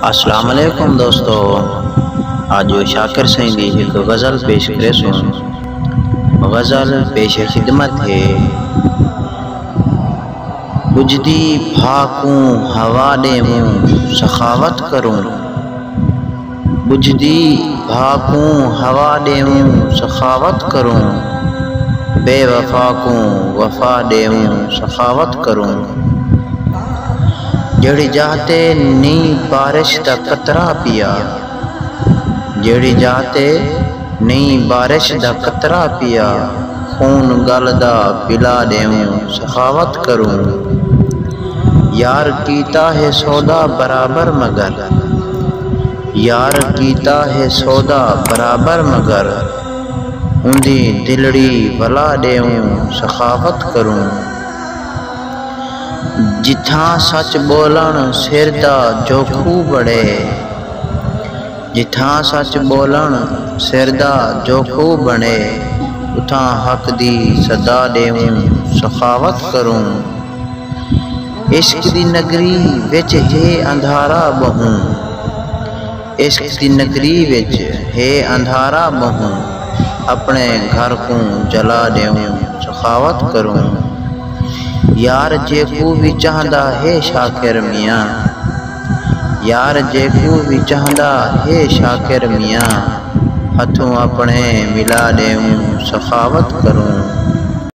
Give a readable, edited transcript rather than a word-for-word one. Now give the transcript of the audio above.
السلام علیکم دوستو، آج شاکر سائیں دی ایک غزل پیش کرے سن۔ غزل پیش خدمت ہے۔ بجھدی بھاکوں ہوا دیوں سخاوت کروں، بجھدی بھاکوں ہوا دیوں سخاوت کروں، بے وفا کو وفا دیوں سخاوت کروں، جڑی جاتے نئی بارش دا قطرہ پیا، جڑی جاتے نئی بارش دا قطرہ پیا، خون گلدا پلا دیوں سخاوت کروں، یار کیتا ہے سودا برابر مگر، یار کیتا ہے سودا برابر مگر، اندھی دلڑی بلا دیوں سخاوت کروں، جتھاں سچ بولن سر دا جوکھو بڑے، جتھاں سچ بولن سر دا جوکھو بڑے، اتھاں حق دی صدا دیوں سخاوت کروں، عشق دی نگری وچ ہے اندھارا بہوں، عشق دی نگری وچ ہے اندھارا بہوں، اپنے گھر کو جلا دیوں سخاوت کروں، یار جے کو بھی چاہندا ہے شاکر میاں، یار جے کو بھی چاہندا ہے شاکر میاں، ہتھوں اپنے ملا دیوں سخاوت کروں۔